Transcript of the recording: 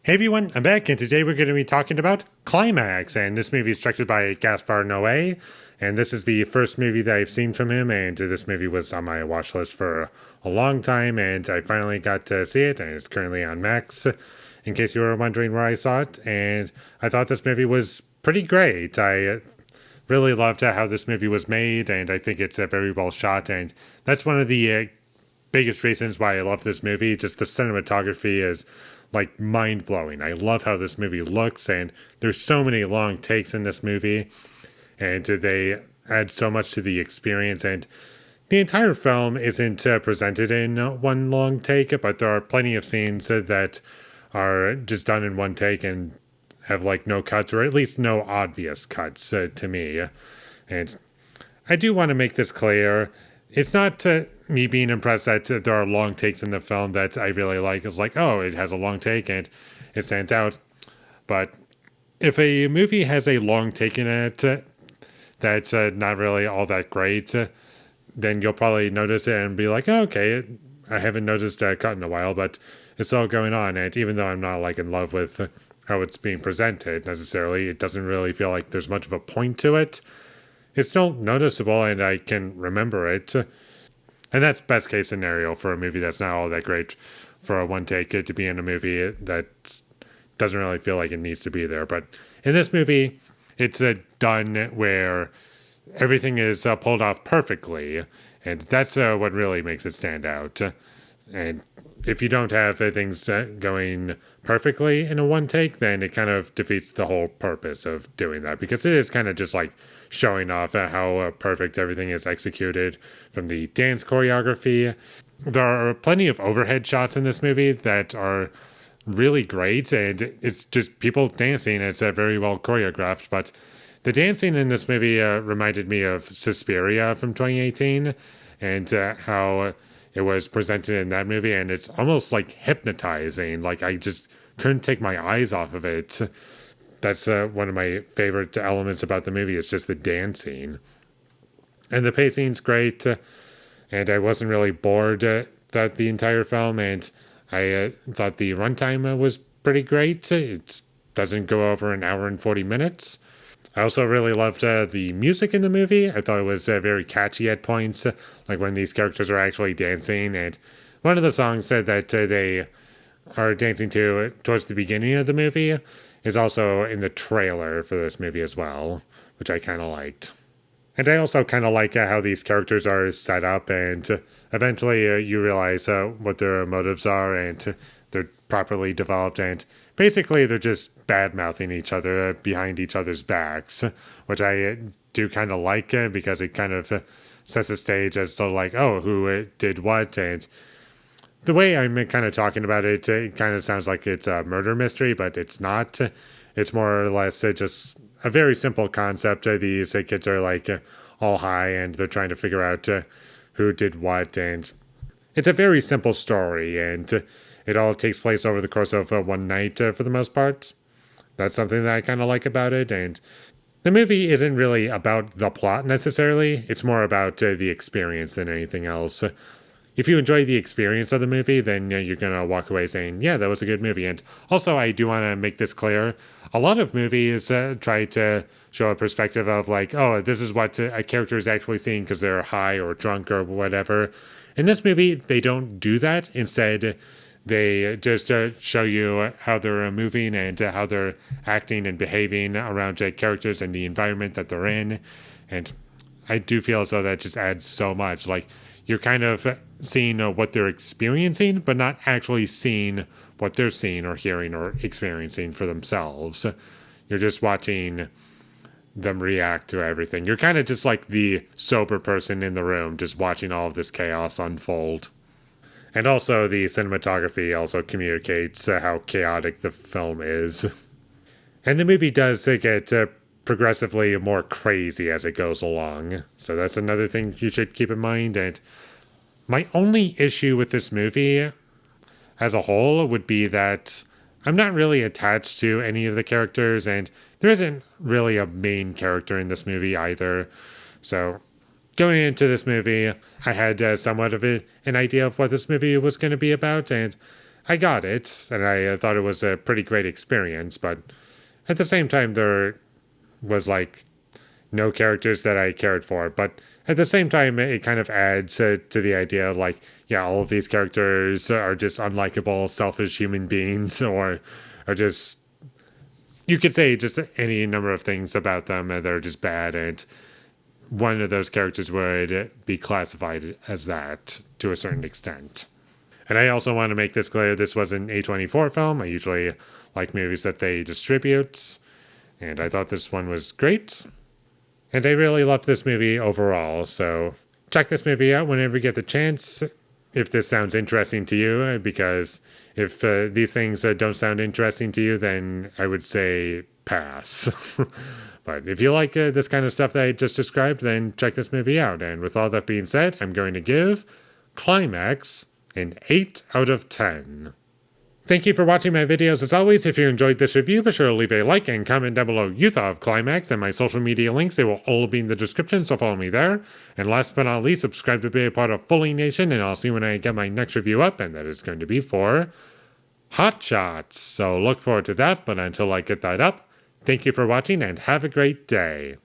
Hey everyone, I'm back, and today we're going to be talking about Climax, and this movie is directed by Gaspar Noé, and this is the first movie that I've seen from him, and this movie was on my watch list for a long time, and I finally got to see it, and it's currently on Max, in case you were wondering where I saw it, and I thought this movie was pretty great. I really loved how this movie was made, and I think it's very well shot, and that's one of the biggest reasons why I love this movie. Just the cinematography is like mind blowing. I love how this movie looks, and there's so many long takes in this movie, and they add so much to the experience. And the entire film isn't presented in one long take, but there are plenty of scenes that are just done in one take and have like no cuts, or at least no obvious cuts to me. And I do want to make this clear. It's not me being impressed that there are long takes in the film that I really like. It's like, oh, it has a long take and it stands out. But if a movie has a long take in it that's not really all that great, then you'll probably notice it and be like, oh, okay, I haven't noticed a cut in a while, but it's all going on. And even though I'm not like in love with how it's being presented necessarily, it doesn't really feel like there's much of a point to it. It's still noticeable and I can remember it. And that's best case scenario for a movie that's not all that great for a one take to be in a movie that doesn't really feel like it needs to be there. But in this movie, it's done where everything is pulled off perfectly. And that's what really makes it stand out. And if you don't have things going perfectly in a one take, then it kind of defeats the whole purpose of doing that, because it is kind of just like showing off how perfect everything is executed from the dance choreography. There are plenty of overhead shots in this movie that are really great, and it's just people dancing. It's very well choreographed, but the dancing in this movie reminded me of Suspiria from 2018 and how it was presented in that movie, and it's almost like hypnotizing. Like I just couldn't take my eyes off of it. That's one of my favorite elements about the movie. It's just the dancing, and the pacing's great. And I wasn't really bored throughout the entire film, and I thought the runtime was pretty great. It doesn't go over an hour and 40 minutes. I also really loved the music in the movie. I thought it was very catchy at points, like when these characters are actually dancing. And one of the songs that they are dancing to towards the beginning of the movie is also in the trailer for this movie as well, which I kind of liked. And I also kind of like how these characters are set up, and eventually you realize what their motives are, and they're properly developed, and basically they're just bad mouthing each other behind each other's backs, which I do kind of like because it kind of sets the stage as to like, oh, who did what. And the way I'm kind of talking about it, it kind of sounds like it's a murder mystery, but it's not. It's more or less just a very simple concept. These kids are like all high and they're trying to figure out who did what. And it's a very simple story, and it all takes place over the course of one night for the most part. That's something that I kind of like about it. And the movie isn't really about the plot necessarily. It's more about the experience than anything else. If you enjoy the experience of the movie, then you're going to walk away saying, yeah, that was a good movie. And also, I do want to make this clear. A lot of movies try to show a perspective of like, oh, this is what a character is actually seeing because they're high or drunk or whatever. In this movie, they don't do that. Instead, they just show you how they're moving and how they're acting and behaving around characters and the environment that they're in. And I do feel as though that just adds so much. Like, you're kind of seeing what they're experiencing, but not actually seeing what they're seeing or hearing or experiencing for themselves. You're just watching them react to everything. You're kind of just like the sober person in the room, just watching all of this chaos unfold. And also, the cinematography also communicates how chaotic the film is. And the movie does get progressively more crazy as it goes along. So that's another thing you should keep in mind. And my only issue with this movie as a whole would be that I'm not really attached to any of the characters, and there isn't really a main character in this movie either. So going into this movie, I had somewhat of an idea of what this movie was going to be about, and I got it, and I thought it was a pretty great experience, but at the same time, there was like no characters that I cared for. But at the same time, it kind of adds to the idea of like, yeah, all of these characters are just unlikable, selfish human beings, or are just, you could say just any number of things about them that are just bad. And one of those characters would be classified as that to a certain extent. And I also want to make this clear this was an A24 film. I usually like movies that they distribute, and I thought this one was great. And I really loved this movie overall, so check this movie out whenever you get the chance, if this sounds interesting to you, because if these things don't sound interesting to you, then I would say pass. But if you like this kind of stuff that I just described, then check this movie out. And with all that being said, I'm going to give Climax an 8 out of 10. Thank you for watching my videos as always. If you enjoyed this review, be sure to leave a like and comment down below you thought of Climax, and my social media links, they will all be in the description, so follow me there. And last but not least, subscribe to be a part of Foley Nation, and I'll see you when I get my next review up, and that is going to be for Hot Shots. So look forward to that, but until I get that up, thank you for watching and have a great day.